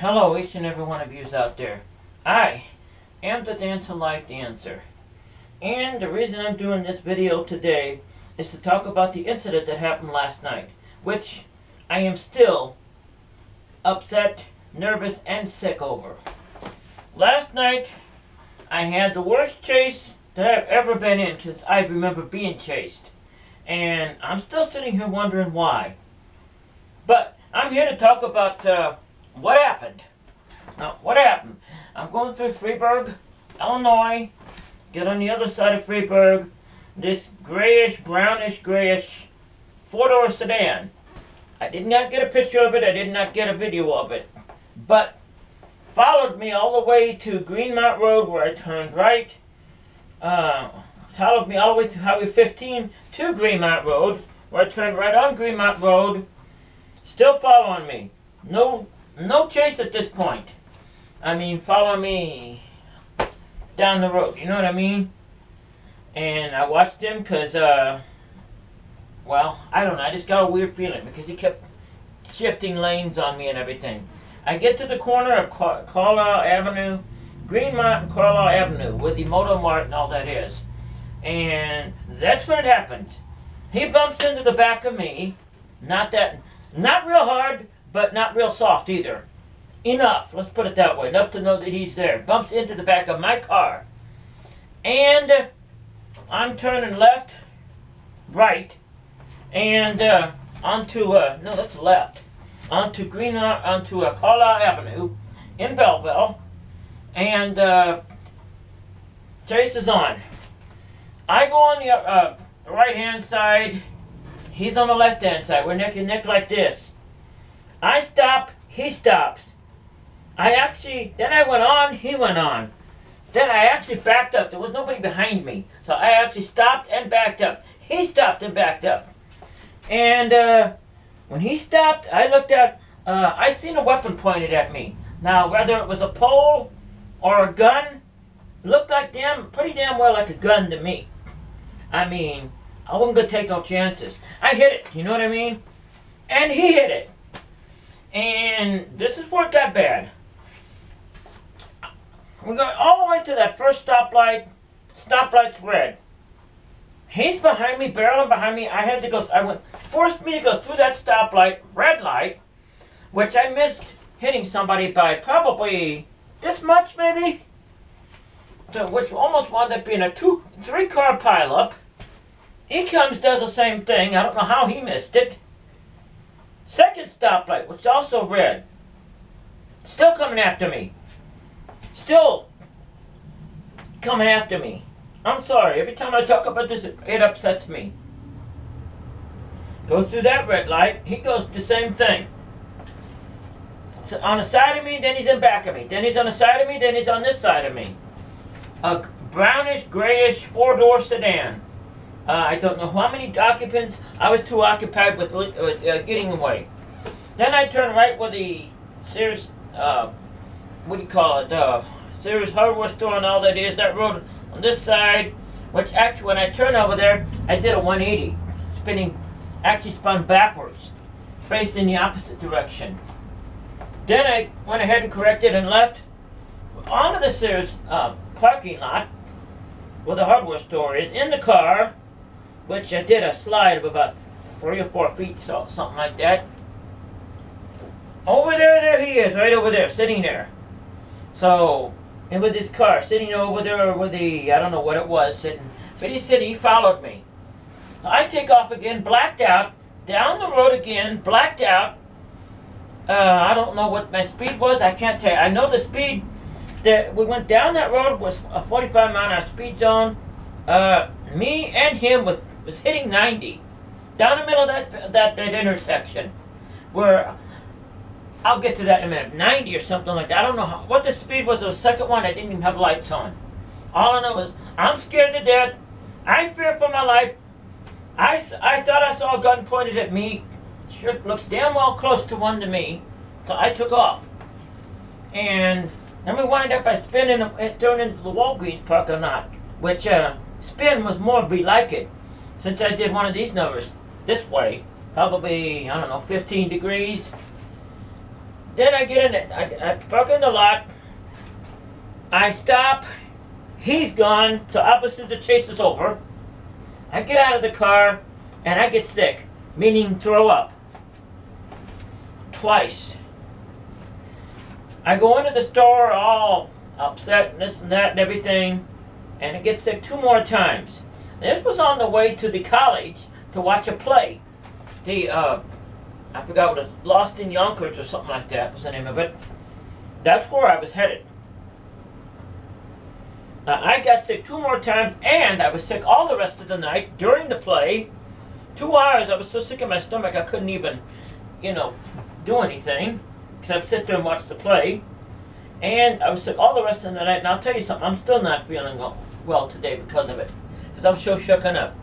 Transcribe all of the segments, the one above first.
Hello, each and every one of yous out there. I am the Dance of Life dancer. And the reason I'm doing this video today is to talk about the incident that happened last night, which I am still upset, nervous, and sick over. Last night, I had the worst chase that I've ever been in since I remember being chased. And I'm still sitting here wondering why. But I'm here to talk about what happened. Now, what happened? I'm going through Freeburg, Illinois. Get on the other side of Freeburg. This brownish grayish four-door sedan. I did not get a picture of it. I did not get a video of it. But followed me all the way to Greenmount Road where I turned right. Followed me all the way to Highway 15 to Greenmount Road where I turned right on Greenmount Road. Still following me. No chase at this point. I mean, following me down the road. You know what I mean? And I watched him because, well, I don't know. I just got a weird feeling because he kept shifting lanes on me and everything. I get to the corner of Carlyle Avenue, Greenmount and Carlyle Avenue, where the Moto Mart and all that is. And that's when it happens. He bumps into the back of me. Not real hard, but not real soft either. Enough, let's put it that way, enough to know that he's there. Bumps into the back of my car. And I'm turning left, right, and onto, no, that's left. Onto Carlyle Avenue in Belleville. And chase is on. I go on the right-hand side. He's on the left-hand side. We're neck and neck like this. I stop, he stops. Then I went on, he went on. Then I actually backed up. There was nobody behind me. So I actually stopped and backed up. He stopped and backed up. And when he stopped, I looked at, I seen a weapon pointed at me. Now, whether it was a pole or a gun, it looked like pretty damn well like a gun to me. I mean, I wasn't going to take no chances. I hit it, you know what I mean? And he hit it. And this is where it got bad. We got all the way to that first stoplight. Stoplight's red. He's behind me, barreling behind me. Forced me to go through that stoplight, red light, which I missed hitting somebody by probably this much maybe. So, which almost wound up being a 3 car pileup. He comes, does the same thing. I don't know how he missed it. Second stoplight, which is also red. Still coming after me. Still coming after me. I'm sorry, every time I talk about this, it upsets me. Goes through that red light, he goes the same thing. So on the side of me, then he's in back of me. Then he's on the side of me, then he's on this side of me. A brownish, grayish, 4-door sedan. I don't know how many occupants. I was too occupied with getting away. Then I turned right where the Sears, what do you call it? Sears hardware store and all that is. That road on this side, which actually when I turned over there, I did a 180. Actually spun backwards, facing the opposite direction. Then I went ahead and corrected and left onto the Sears parking lot where the hardware store is, in the car, which I did a slide of about 3 or 4 feet, so something like that. Over there he is, right over there, sitting there. So, and with his car, sitting over there with the, I don't know what it was, sitting. But he followed me. So I take off again, blacked out, down the road again, blacked out. I don't know what my speed was, I can't tell you. I know the speed that we went down that road was a 45-mile-an-hour speed zone. Me and him was hitting 90 down the middle of that intersection, where I'll get to that in a minute. 90 or something like that. I don't know what the speed was of the second one. I didn't even have lights on. All I know is I'm scared to death. I fear for my life. I thought I saw a gun pointed at me. Sure looks damn well close to one to me. So I took off. And then we wind up by spinning and turning into the Walgreens parking lot, which spin was more be like it, since I did one of these numbers this way, probably, I don't know, 15 degrees. Then I get in it. I park in the lot. I stop. He's gone. So obviously the chase is over. I get out of the car and I get sick, meaning throw up. Twice. I go into the store all upset and this and that and everything, and I get sick 2 more times. This was on the way to the college to watch a play. I forgot what it was, Lost in Yonkers or something like that was the name of it. That's where I was headed. I got sick 2 more times, and I was sick all the rest of the night during the play. 2 hours, I was so sick in my stomach I couldn't even, do anything, because I'd sit there and watch the play. And I was sick all the rest of the night, and I'll tell you something, I'm still not feeling well today because of it. Because I'm so shooken up.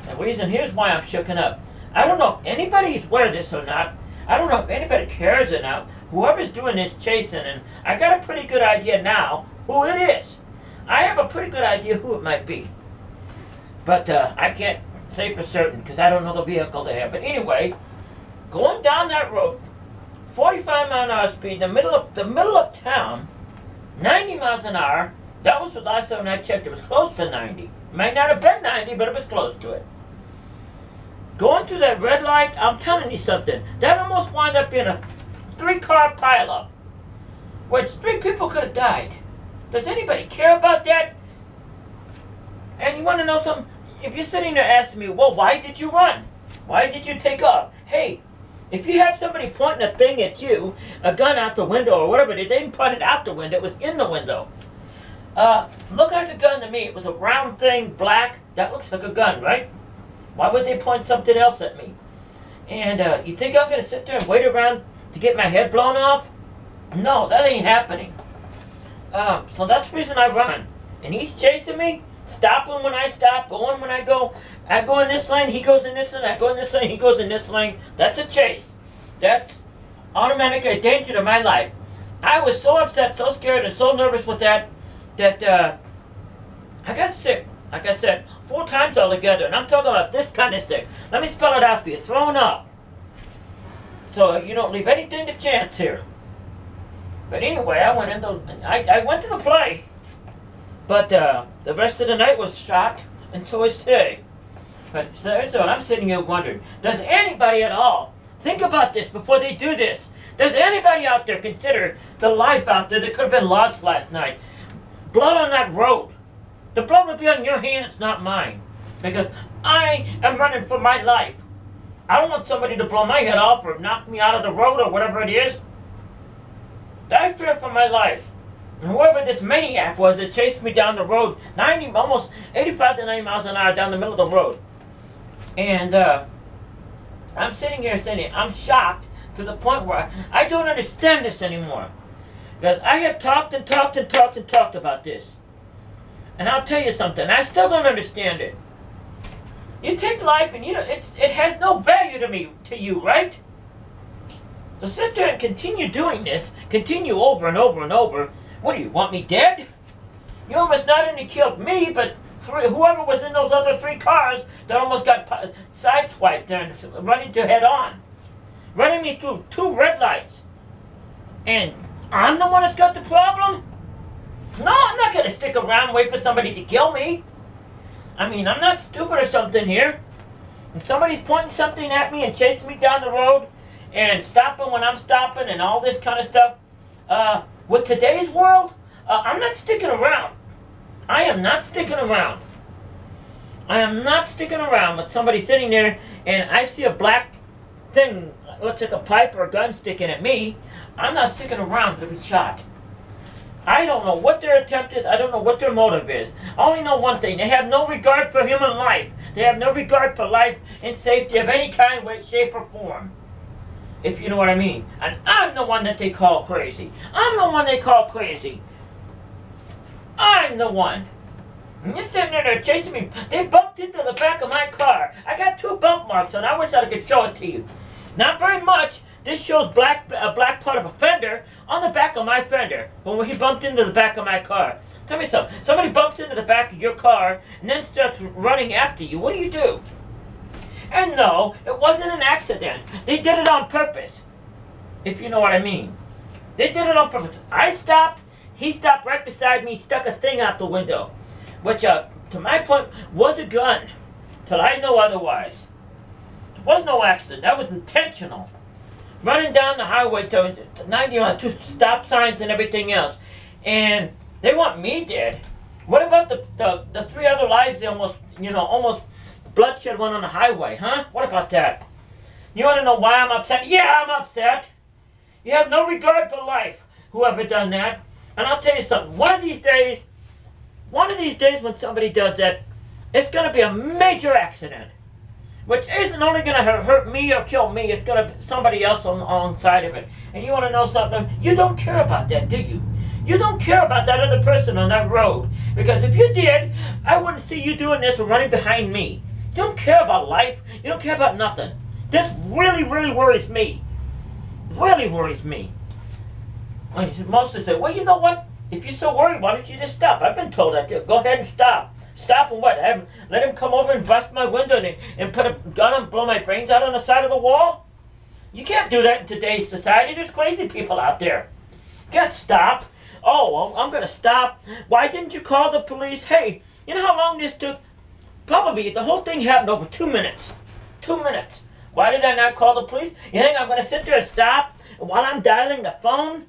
And the reason, here's why I'm shooken up. I don't know if anybody's aware of this or not. I don't know if anybody cares or not. Whoever's doing this chasing, and I got a pretty good idea now who it is. I have a pretty good idea who it might be. But I can't say for certain because I don't know the vehicle they have. But anyway, going down that road, 45-mile-an-hour speed, the middle of town, 90 miles an hour. That was the last time I checked. It was close to 90. Might not have been 90, but it was close to it. Going through that red light, I'm telling you something. That almost wound up being a 3-car pileup, which 3 people could have died. Does anybody care about that? And you want to know something? If you're sitting there asking me, well, why did you run? Why did you take off? Hey, if you have somebody pointing a thing at you, a gun out the window or whatever, they didn't point it out the window, it was in the window. Looked like a gun to me. It was a round thing, black. That looks like a gun, right? Why would they point something else at me? And you think I'm going to sit there and wait around to get my head blown off? No, that ain't happening. So that's the reason I run. And he's chasing me, stopping when I stop, going when I go. I go in this lane, he goes in this lane, I go in this lane, he goes in this lane. That's a chase. That's automatic a danger to my life. I was so upset, so scared, and so nervous with that I got sick. Like I said, 4 times altogether, and I'm talking about this kind of sick. Let me spell it out for you. Throwing up. So you don't leave anything to chance here. But anyway, I went to the play. But the rest of the night was shot, and so is today. But so I'm sitting here wondering, does anybody at all think about this before they do this? Does anybody out there consider the life out there that could have been lost last night? Blood on that road. The blood would be on your hands, not mine. Because I am running for my life. I don't want somebody to blow my head off or knock me out of the road or whatever it is. I fear for my life. And whoever this maniac was that chased me down the road, almost 85 to 90 miles an hour down the middle of the road. And I'm sitting here saying, I'm shocked to the point where I don't understand this anymore. Because I have talked and talked and talked and talked about this. And I'll tell you something, I still don't understand it. You take life and it has no value to you, right? So sit there and continue doing this, continue over and over and over. What do you want me dead? You almost not only killed me, but whoever was in those other 3 cars that almost got sideswiped there and running to head on. Running me through 2 red lights. And I'm the one that's got the problem? No, I'm not going to stick around and wait for somebody to kill me. I mean, I'm not stupid or something here. If somebody's pointing something at me and chasing me down the road and stopping when I'm stopping and all this kind of stuff, with today's world, I'm not sticking around. I am not sticking around. I am not sticking around with somebody sitting there and I see a black thing, looks like a pipe or a gun sticking at me. I'm not sticking around to be shot. I don't know what their attempt is. I don't know what their motive is. I only know one thing. They have no regard for human life. They have no regard for life and safety of any kind, way, shape, or form. If you know what I mean. And I'm the one that they call crazy. I'm the one they call crazy. I'm the one. And you're sitting there, they're chasing me. They bumped into the back of my car. I got 2 bump marks, and I wish I could show it to you. Not very much. This shows a black part of a fender on the back of my fender when he bumped into the back of my car. Tell me something. Somebody bumps into the back of your car and then starts running after you. What do? And no, it wasn't an accident. They did it on purpose, if you know what I mean. They did it on purpose. I stopped. He stopped right beside me, stuck a thing out the window, which, to my point, was a gun, till I know otherwise. There was no accident. That was intentional. Running down the highway to 90 on two stop signs and everything else, and they want me dead. What about the 3 other lives they almost bloodshed one on the highway, huh? What about that? You want to know why I'm upset? Yeah, I'm upset. You have no regard for life, whoever done that. And I'll tell you something. One of these days when somebody does that, it's going to be a major accident. Which isn't only going to hurt me or kill me, it's going to be somebody else on side of it. And you want to know something? You don't care about that, do you? You don't care about that other person on that road. Because if you did, I wouldn't see you doing this or running behind me. You don't care about life. You don't care about nothing. This really, really worries me. Really worries me. Most say, well, you know what? If you're so worried, why don't you just stop? I've been told that. Go ahead and stop. Stop and what? Let him come over and bust my window and put a gun and blow my brains out on the side of the wall? You can't do that in today's society. There's crazy people out there. You can't stop. Oh, well, I'm going to stop. Why didn't you call the police? Hey, you know how long this took? Probably the whole thing happened over 2 minutes. 2 minutes. Why did I not call the police? You think I'm going to sit there and stop while I'm dialing the phone?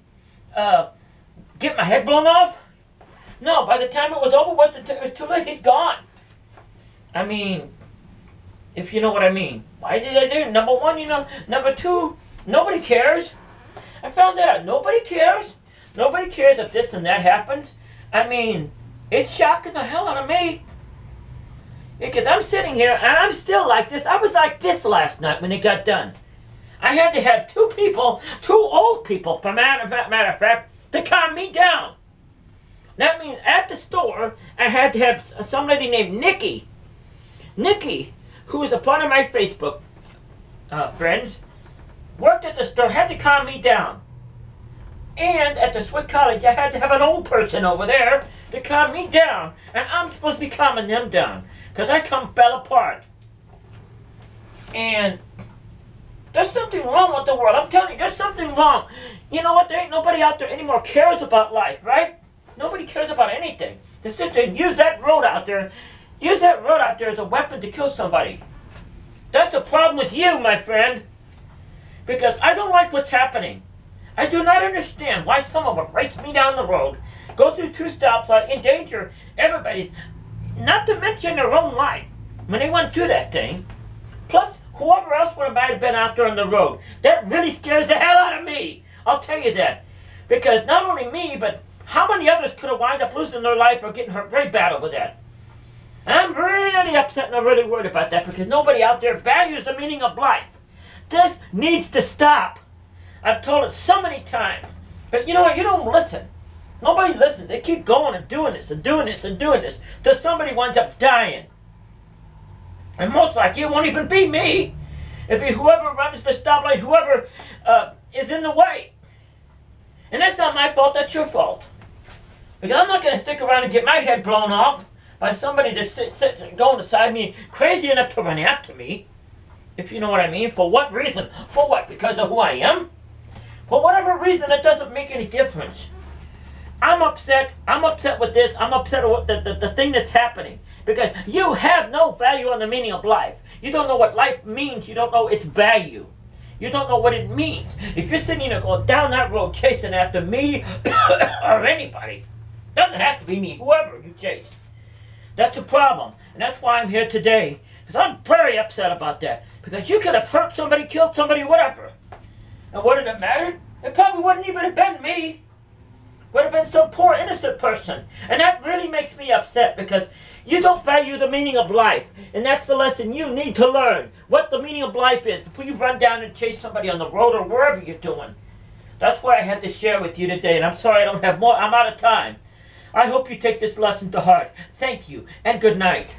Get my head blown off? No, by the time it was over with, it was too late. He's gone. I mean, if you know what I mean. Why did I do it? Number one, Number two, nobody cares. I found that out. Nobody cares. Nobody cares if this and that happens. I mean, it's shocking the hell out of me. Because I'm sitting here and I'm still like this. I was like this last night when it got done. I had to have 2 people, 2 old people, for matter of fact, to calm me down. That means at the store, I had to have some lady named Niki. Niki, who is a part of my Facebook friends, worked at the store, had to calm me down. And at the Swiss College, I had to have an old person over there to calm me down. And I'm supposed to be calming them down. Because I fell apart. And there's something wrong with the world. I'm telling you, there's something wrong. You know what? There ain't nobody out there anymore cares about life, right? Nobody cares about anything. To sit there and use that road out there as a weapon to kill somebody. That's a problem with you, my friend. Because I don't like what's happening. I do not understand why someone would race me down the road, go through 2 stoplights, endanger everybody's, not to mention their own life, when they went through that thing. Plus, whoever else might have been out there on the road. That really scares the hell out of me. I'll tell you that. Because not only me, but how many others could have wound up losing their life or getting hurt very bad over that? And I'm really upset and I'm really worried about that because nobody out there values the meaning of life. This needs to stop. I've told it so many times. But you know what? You don't listen. Nobody listens. They keep going and doing this and doing this and doing this till somebody winds up dying. And most likely it won't even be me. It'll be whoever runs the stoplight, whoever is in the way. And that's not my fault, that's your fault. Because I'm not going to stick around and get my head blown off by somebody that's going beside me crazy enough to run after me. If you know what I mean. For what reason? For what? Because of who I am? For whatever reason, it doesn't make any difference. I'm upset. I'm upset with this. I'm upset with the thing that's happening. Because you have no value on the meaning of life. You don't know what life means. You don't know its value. You don't know what it means. If you're sitting there going down that road chasing after me or anybody, doesn't have to be me, whoever you chase. That's a problem. And that's why I'm here today. Because I'm very upset about that. Because you could have hurt somebody, killed somebody, whatever. And what did it matter? It probably wouldn't even have been me. Would have been some poor innocent person. And that really makes me upset because you don't value the meaning of life. And that's the lesson you need to learn. What the meaning of life is before you run down and chase somebody on the road or wherever you're doing. That's what I had to share with you today. And I'm sorry I don't have more. I'm out of time. I hope you take this lesson to heart. Thank you and good night.